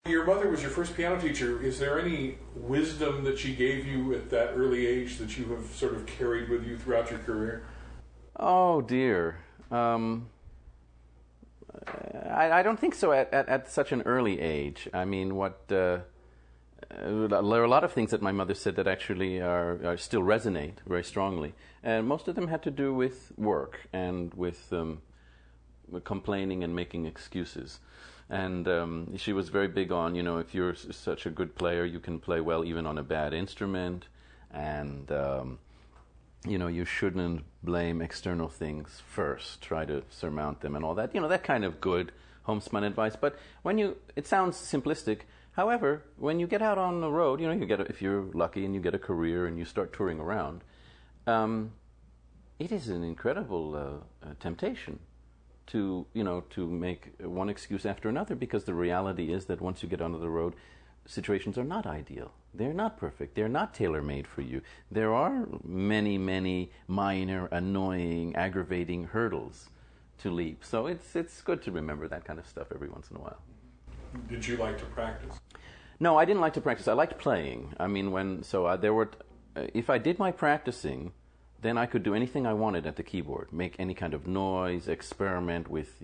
Your mother was your first piano teacher. Is there any wisdom that she gave you at that early age that you have sort of carried with you throughout your career? Oh dear. I don't think so at such an early age. I mean, there are a lot of things that my mother said that actually are still resonate very strongly. And most of them had to do with work and with complaining and making excuses. And she was very big on, if you're such a good player, you can play well even on a bad instrument. And, you shouldn't blame external things first. Try to surmount them and all that. That kind of good homespun advice. But it sounds simplistic. However, when you get out on the road, if you're lucky and you get a career and you start touring around, it is an incredible temptation to make one excuse after another, because the reality is that once you get onto the road, situations are not ideal. They're not perfect. They're not tailor-made for you. There are many, many minor, annoying, aggravating hurdles to leap. So it's good to remember that kind of stuff every once in a while. Did you like to practice? No, I didn't like to practice. I liked playing. I mean, if I did my practicing, then I could do anything I wanted at the keyboard, make any kind of noise, experiment with,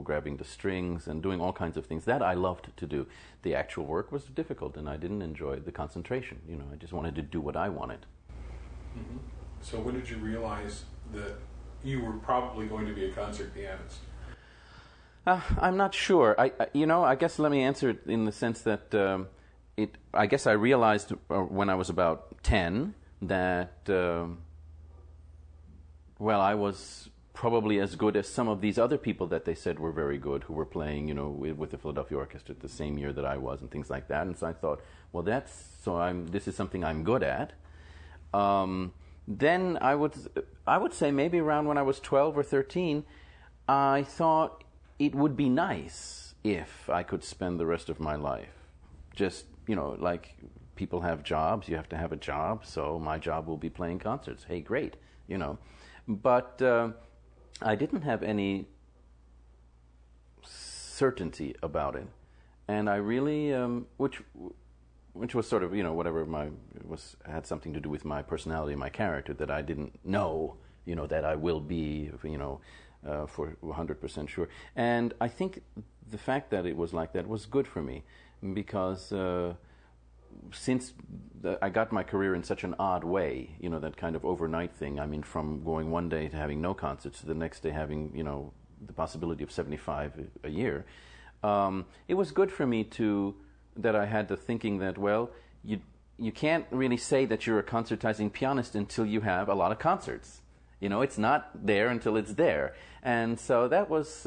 grabbing the strings and doing all kinds of things. That I loved to do. The actual work was difficult, and I didn't enjoy the concentration. I just wanted to do what I wanted. Mm-hmm. So when did you realize that you were probably going to be a concert pianist? I'm not sure. I guess let me answer it in the sense that I guess I realized when I was about 10 that I was probably as good as some of these other people that they said were very good, who were playing, with the Philadelphia Orchestra the same year that I was, and things like that. And so I thought, this is something I'm good at. Then I would say maybe around when I was 12 or 13, I thought it would be nice if I could spend the rest of my life just, like people have jobs, you have to have a job, so my job will be playing concerts. Hey, great, But I didn't have any certainty about it, and I really, which was sort of whatever had something to do with my personality, my character, that I didn't know that I will be for 100% sure. And I think the fact that it was like that was good for me, because since I got my career in such an odd way, that kind of overnight thing. I mean, from going one day to having no concerts to the next day having, the possibility of 75 a year, it was good for me that I had the thinking that, you can't really say that you're a concertizing pianist until you have a lot of concerts. It's not there until it's there. And so that was,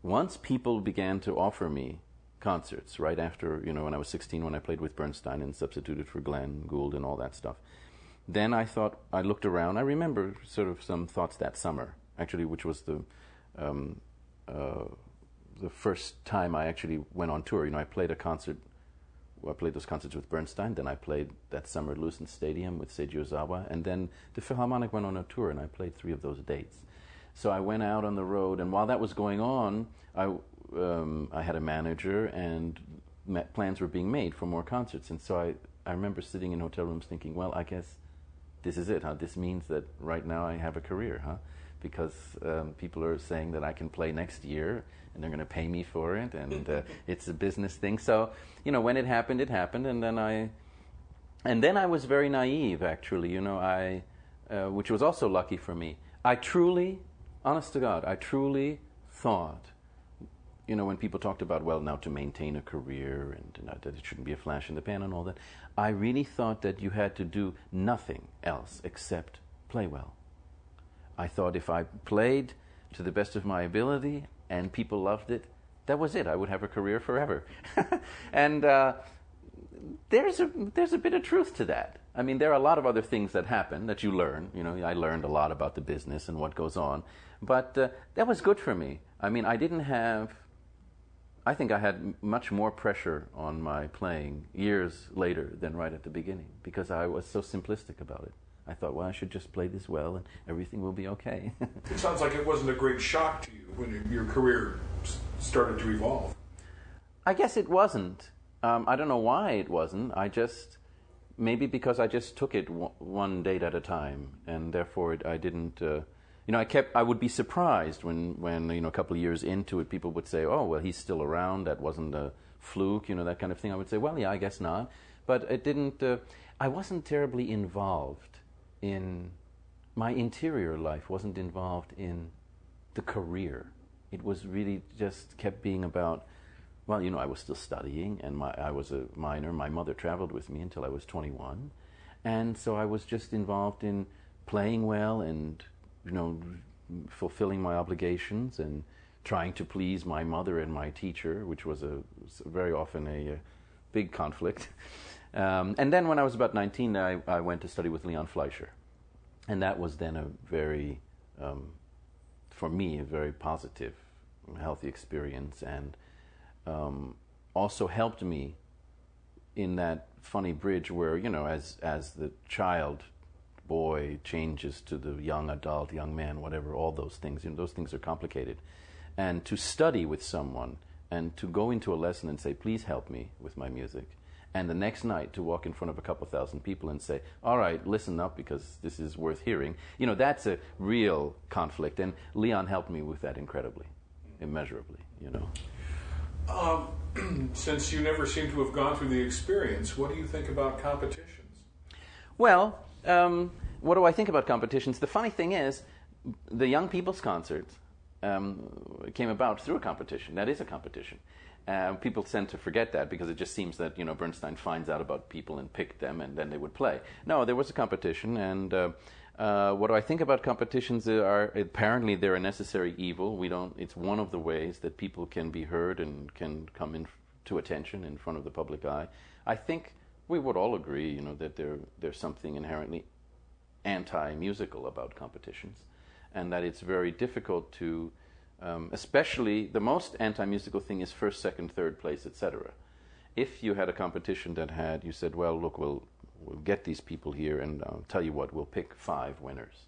once people began to offer me concerts right after, when I was 16, when I played with Bernstein and substituted for Glenn Gould and all that stuff. Then I looked around. I remember sort of some thoughts that summer, actually, which was the first time I actually went on tour. I played I played those concerts with Bernstein. Then I played that summer at Lucent Stadium with Seiji Ozawa. And then the Philharmonic went on a tour, and I played 3 of those dates. So I went out on the road, and while that was going on, I had a manager, and plans were being made for more concerts. And so I remember sitting in hotel rooms thinking, well, I guess this is it, huh? This means that right now I have a career, huh? Because people are saying that I can play next year, and they're going to pay me for it, and it's a business thing. So, when it happened, and then I was very naive, actually, which was also lucky for me. I truly, honest to God, thought, when people talked about, now to maintain a career and that it shouldn't be a flash in the pan and all that, I really thought that you had to do nothing else except play well. I thought if I played to the best of my ability and people loved it, that was it. I would have a career forever. And there's a bit of truth to that. I mean, there are a lot of other things that happen that you learn. I learned a lot about the business and what goes on. But that was good for me. I mean, I think I had much more pressure on my playing years later than right at the beginning, because I was so simplistic about it. I thought, I should just play this well and everything will be okay. It sounds like it wasn't a great shock to you when your career started to evolve. I guess it wasn't. I don't know why it wasn't. Maybe because I just took it one date at a time, and therefore I didn't. I would be surprised when a couple of years into it, people would say, "Oh, well, he's still around. That wasn't a fluke," that kind of thing. I would say, "Well, yeah, I guess not," but it didn't. I wasn't terribly involved in my interior life. Wasn't involved in the career. It was really just kept being about. Well, I was still studying, and I was a minor. My mother traveled with me until I was 21, and so I was just involved in playing well and fulfilling my obligations and trying to please my mother and my teacher, which was very often a big conflict. And then when I was about 19, I went to study with Leon Fleischer, and that was then a very, for me, a very positive, healthy experience, and also helped me in that funny bridge where, as the child boy changes to the young adult, young man, whatever, all those things, those things are complicated. And to study with someone and to go into a lesson and say, please help me with my music. And the next night to walk in front of a couple thousand people and say, all right, listen up because this is worth hearing. That's a real conflict. And Leon helped me with that incredibly, immeasurably, Since you never seem to have gone through the experience, what do you think about competitions? Well, what do I think about competitions? The funny thing is, the Young People's Concert came about through a competition. That is a competition. People tend to forget that because it just seems that Bernstein finds out about people and picked them and then they would play. No, there was a competition, and what do I think about competitions? Apparently they're a necessary evil. It's one of the ways that people can be heard and can come to attention in front of the public eye. I think we would all agree, that there's something inherently anti-musical about competitions, and that it's very difficult to, especially the most anti-musical thing is first, second, third place, etc. If you had a competition that you said, well, look, we'll get these people here, and I'll tell you what, we'll pick 5 winners.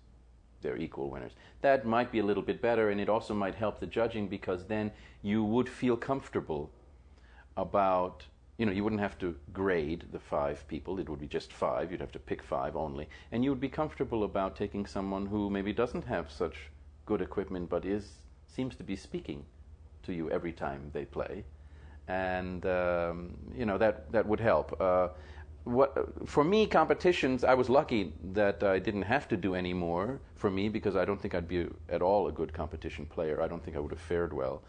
They're equal winners. That might be a little bit better, and it also might help the judging, because then you would feel comfortable about, you wouldn't have to grade the 5 people. It would be just 5. You'd have to pick 5 only. And you would be comfortable about taking someone who maybe doesn't have such good equipment, but seems to be speaking to you every time they play. And, that would help. For me, competitions, I was lucky that I didn't have to do any more for me, because I don't think I'd be at all a good competition player. I don't think I would have fared well.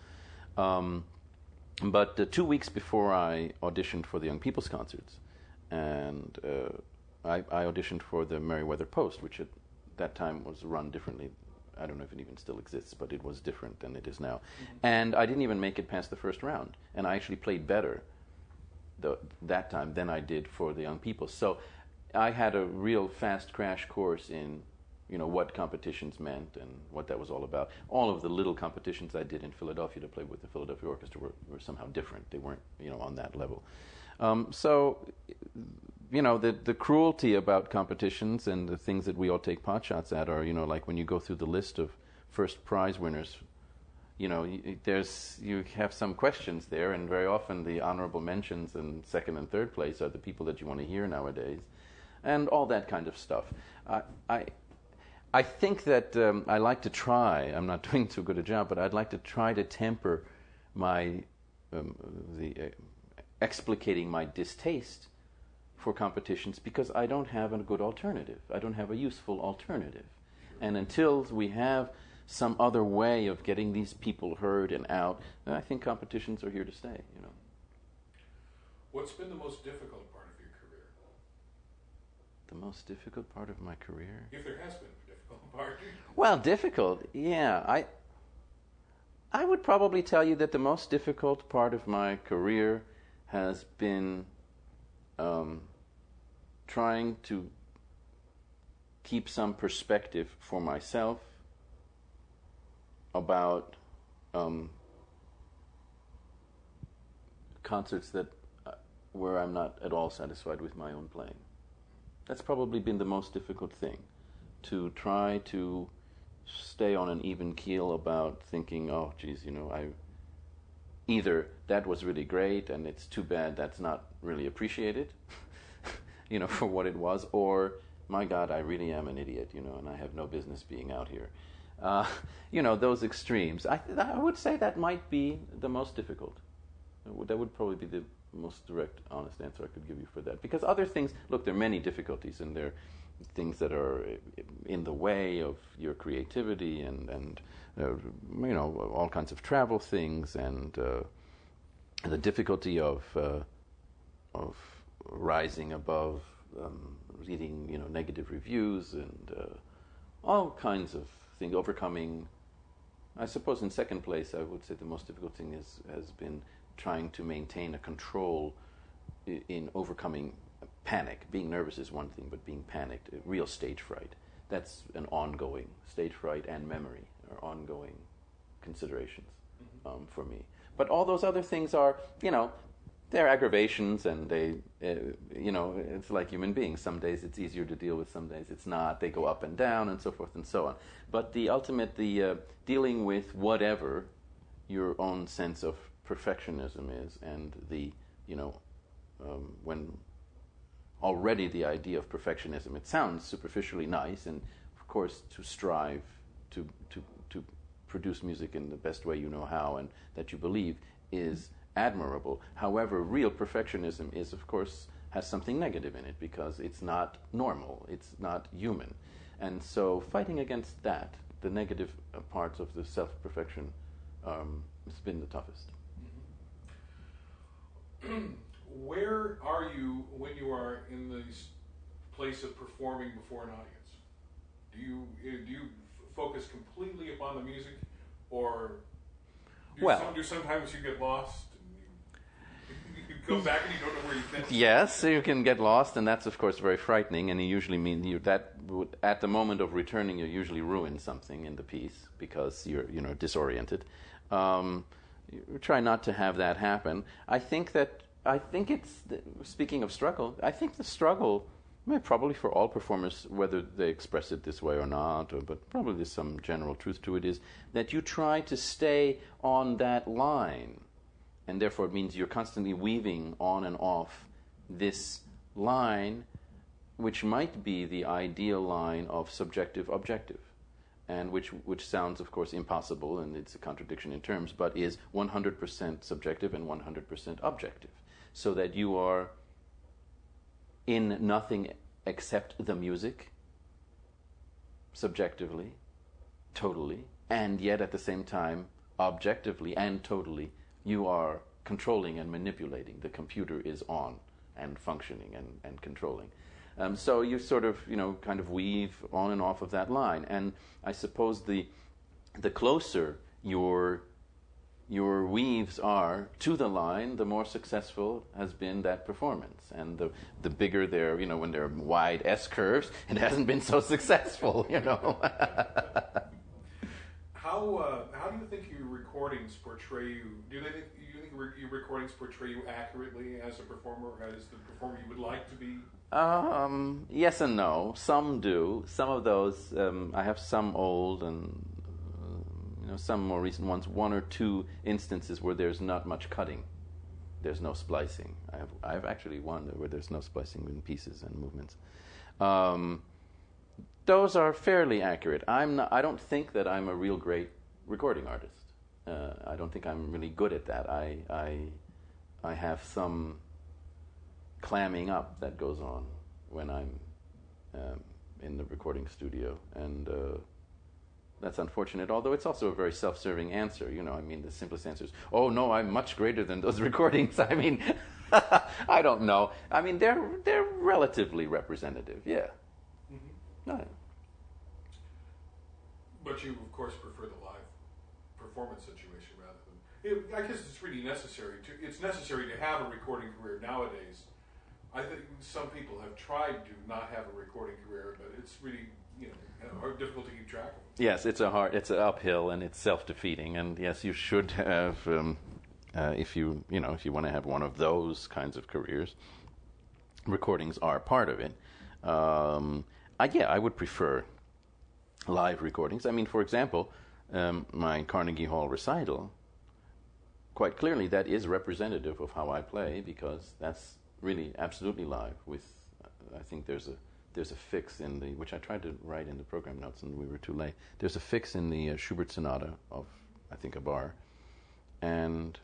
But 2 weeks before I auditioned for the Young People's Concerts, and I auditioned for the Merriweather Post, which at that time was run differently. I don't know if it even still exists, but it was different than it is now. Mm-hmm. And I didn't even make it past the first round, and I actually played better that time than I did for the Young People. So I had a real fast crash course in, what competitions meant and what that was all about. All of the little competitions I did in Philadelphia to play with the Philadelphia Orchestra were somehow different. They weren't, on that level. The cruelty about competitions and the things that we all take pot shots at are, like when you go through the list of first prize winners, you have some questions there, and very often the honorable mentions and second and third place are the people that you want to hear nowadays, and all that kind of stuff. I think that I like to try. I'm not doing too good a job, but I'd like to try to temper my explicating my distaste for competitions, because I don't have a good alternative. I don't have a useful alternative, and until we have some other way of getting these people heard and out, I think competitions are here to stay. What's been the most difficult part of your career? The most difficult part of my career? If there has been a difficult part. Well, difficult, yeah. I would probably tell you that the most difficult part of my career has been trying to keep some perspective for myself about concerts where I'm not at all satisfied with my own playing. That's probably been the most difficult thing, to try to stay on an even keel about thinking, oh, geez, either that was really great and it's too bad that's not really appreciated, for what it was, or my God, I really am an idiot, and I have no business being out here. Those extremes. I would say that might be the most difficult. That would probably be the most direct, honest answer I could give you for that. Because other things, look, there are many difficulties, and there are things that are in the way of your creativity, and all kinds of travel things, and the difficulty of rising above reading, negative reviews, and all kinds of things, overcoming. I suppose in second place, I would say the most difficult thing has been trying to maintain a control in overcoming panic. Being nervous is one thing, but being panicked, real stage fright, that's an ongoing. Stage fright and memory are ongoing considerations for me. But all those other things are, they're aggravations, and they, it's like human beings. Some days it's easier to deal with, some days it's not. They go up and down, and so forth and so on. But the ultimate, dealing with whatever your own sense of perfectionism is, and when already the idea of perfectionism, it sounds superficially nice, and of course to strive to produce music in the best way you know how and that you believe is admirable. However, real perfectionism is, of course, has something negative in it, because it's not normal, it's not human. And so fighting against that, the negative parts of the self-perfection, has been the toughest. Where are you when you are in the place of performing before an audience? Do you focus completely upon the music, or do sometimes you get lost? You come back and you don't know where you've been. Yes, you can get lost, and that's of course very frightening. And it usually means at the moment of returning, you usually ruin something in the piece because you're disoriented. You try not to have that happen. I think it's, speaking of struggle, I think the struggle, probably for all performers, whether they express it this way or not, but probably there's some general truth to it, is that you try to stay on that line. And therefore it means you're constantly weaving on and off this line, which might be the ideal line of subjective-objective. And which sounds, of course, impossible, and it's a contradiction in terms, but is 100% subjective and 100% objective. So that you are in nothing except the music, subjectively, totally, and yet at the same time, objectively and totally, you are controlling and manipulating. The computer is on and functioning and controlling. So you sort of, kind of weave on and off of that line. And I suppose the closer your weaves are to the line, the more successful has been that performance. And the bigger they're, when they're wide S-curves, it hasn't been so successful, How do you think your recordings portray you? Do you think your recordings portray you accurately as a performer, as the performer you would like to be? Yes and no. Some do. Some of those, I have some old and some more recent ones. One or two instances where there's not much cutting. There's no splicing. I have actually one where there's no splicing in pieces and movements. Those are fairly accurate. I don't think that I'm a real great recording artist. I don't think I'm really good at that. I have some clamming up that goes on when I'm in the recording studio, and that's unfortunate, although it's also a very self-serving answer. The simplest answer is, oh no, I'm much greater than those recordings. I don't know. They're relatively representative, yeah. Mm-hmm. But you, of course, prefer the live performance situation rather than... I guess it's really necessary. It's necessary to have a recording career nowadays. I think some people have tried to not have a recording career, but it's really, difficult to keep track of. Yes, it's an uphill, and it's self-defeating. And yes, you should have, if you want to have one of those kinds of careers, recordings are part of it. I would prefer live recordings. For example, my Carnegie Hall recital quite clearly that is representative of how I play, because that's really absolutely live. With I think there's a fix in the, which I tried to write in the program notes and we were too late. There's a fix in the Schubert Sonata of, I think, a bar, and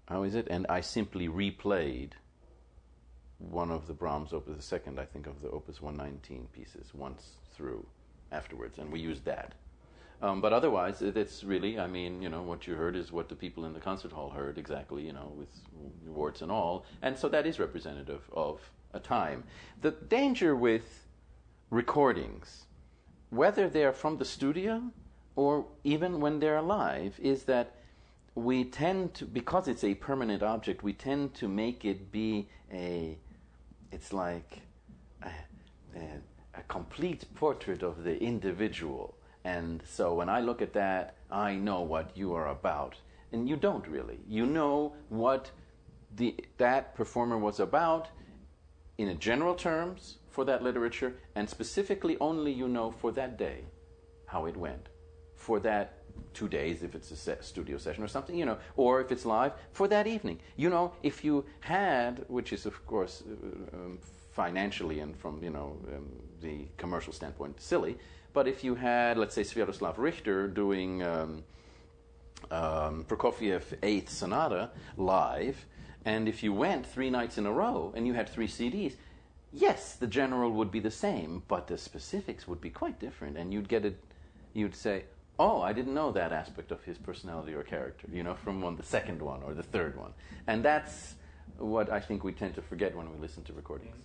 how is it? And I simply replayed one of the Brahms opus, the second, I think, of the Opus 119 pieces once through afterwards, and we used that. But otherwise, it's really, I mean, what you heard is what the people in the concert hall heard exactly, with warts and all, and so that is representative of a time. The danger with recordings, whether they're from the studio or even when they're live, is that we tend to, because it's a permanent object, we tend to make it be it's like a complete portrait of the individual. And so when I look at that, I know what you are about. And you don't really. You know what that performer was about in a general terms for that literature, and specifically only you know for that day how it went. For that 2 days, if it's a studio session or something, or if it's live, for that evening. If you had, which is of course financially and from, the commercial standpoint silly, but if you had, let's say, Sviatoslav Richter doing Prokofiev 8th Sonata live, and if you went 3 nights in a row and you had 3 CDs, yes, the general would be the same, but the specifics would be quite different, and you'd say, oh, I didn't know that aspect of his personality or character, from the second one or the third one. And that's what I think we tend to forget when we listen to recordings.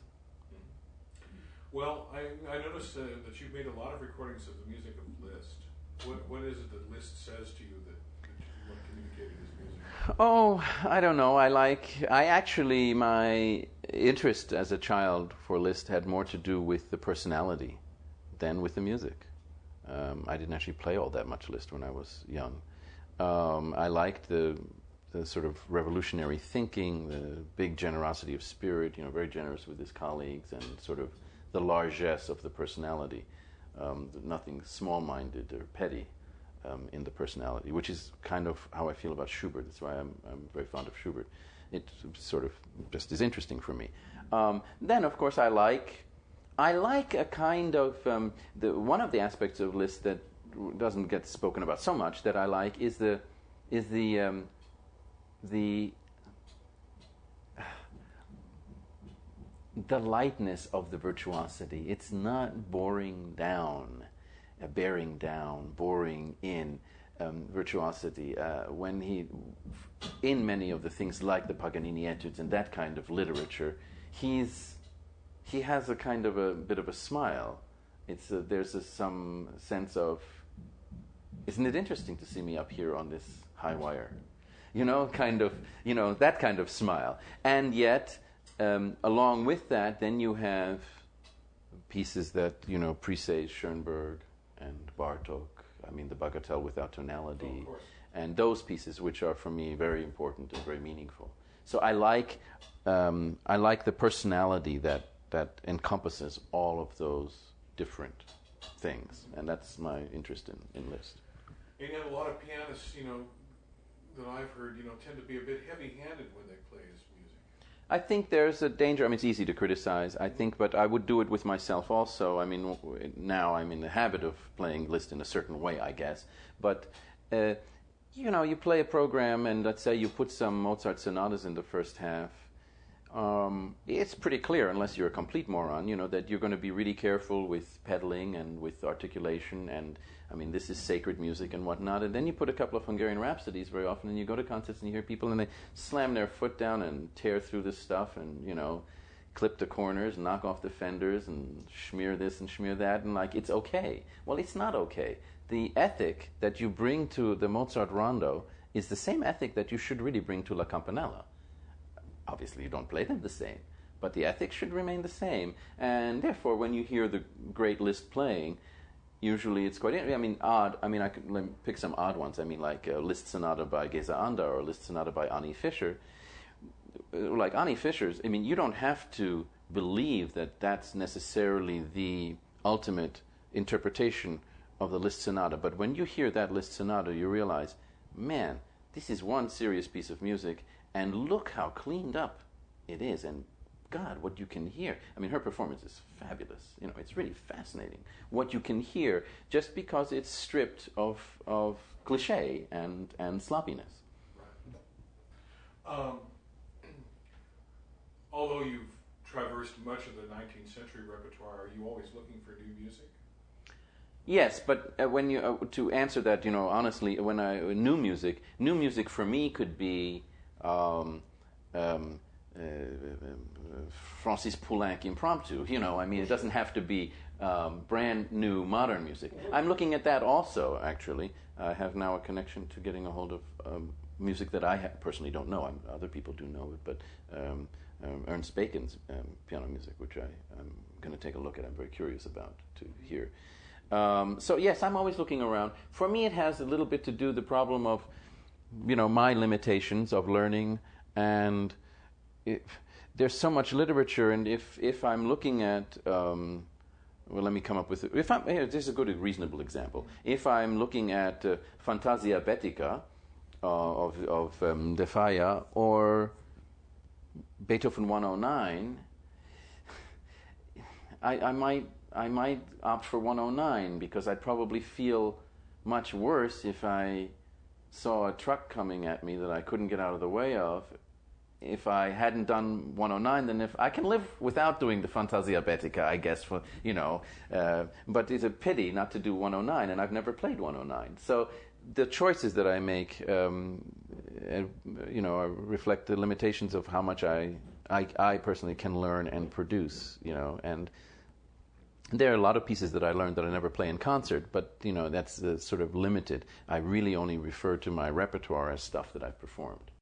Well, I noticed that you've made a lot of recordings of the music of Liszt. What is it that Liszt says to you that you want to communicate in his music? Oh, I don't know. My interest as a child for Liszt had more to do with the personality than with the music. I didn't actually play all that much Liszt when I was young. I liked the sort of revolutionary thinking, the big generosity of spirit, very generous with his colleagues, and sort of the largesse of the personality, nothing small-minded or petty in the personality, which is kind of how I feel about Schubert. That's why I'm very fond of Schubert. It sort of just is interesting for me. Then, of course, I like a kind of one of the aspects of Liszt that doesn't get spoken about so much that I like is the lightness of the virtuosity. It's not boring in virtuosity. When he, in many of the things like the Paganini etudes and that kind of literature, he has a kind of a bit of a smile. There's some sense of, isn't it interesting to see me up here on this high wire? That kind of smile. And yet, along with that, then you have pieces that, presage Schoenberg and Bartók. I mean, the Bagatelle without tonality. Oh, and those pieces, which are for me very important and very meaningful. So I like the personality that encompasses all of those different things, and that's my interest in Liszt. And yet a lot of pianists, that I've heard, tend to be a bit heavy-handed when they play his music. I think there's a danger. I mean, it's easy to criticize, I think, but I would do it with myself also. I mean, now I'm in the habit of playing Liszt in a certain way, I guess. But, you play a program, and let's say you put some Mozart sonatas in the first half. It's pretty clear, unless you're a complete moron, that you're going to be really careful with pedaling and with articulation, and I mean, this is sacred music and whatnot. And then you put a couple of Hungarian Rhapsodies very often, and you go to concerts and you hear people and they slam their foot down and tear through this stuff and, clip the corners, knock off the fenders and smear this and smear that, and it's okay. Well, it's not okay. The ethic that you bring to the Mozart rondo is the same ethic that you should really bring to La Campanella. Obviously, you don't play them the same, but the ethics should remain the same. And therefore, when you hear the great Liszt playing, usually it's quite, odd. I mean, I could pick some odd ones. I mean, like a Liszt sonata by Geza Anda or a Liszt sonata by Annie Fischer. Like Annie Fischer's, you don't have to believe that that's necessarily the ultimate interpretation of the Liszt sonata. But when you hear that Liszt sonata, you realize, man, this is one serious piece of music, and look how cleaned up it is, and God, what you can hear. I mean, her performance is fabulous. You know, it's really fascinating what you can hear just because it's stripped of cliche and sloppiness. Right. Although you've traversed much of the 19th century repertoire, are you always looking for new music? Yes, but when you to answer that, you know, honestly, new music for me could be Francis Poulenc impromptu. You know, I mean, it doesn't have to be brand new modern music. I'm looking at that also. Actually, I have now a connection to getting a hold of music that I personally don't know. Other people do know it, but Ernst Bacon's piano music, which I'm going to take a look at. I'm very curious about to hear. So yes, I'm always looking around. For me, it has a little bit to do the problem of, you know, my limitations of learning, and there's so much literature. And if I'm looking at, well, let me come up with. This is a good, reasonable example. If I'm looking at Fantasia Betica of De Falla or Beethoven 109, I might opt for 109 because I'd probably feel much worse if I saw a truck coming at me that I couldn't get out of the way of. If I hadn't done 109, then if I can live without doing the Fantasia Betica, I guess, for you know. But it's a pity not to do 109, and I've never played 109. So the choices that I make, you know, reflect the limitations of how much I personally can learn and produce, you know, and there are a lot of pieces that I learned that I never play in concert, but, you know, that's sort of limited. I really only refer to my repertoire as stuff that I've performed.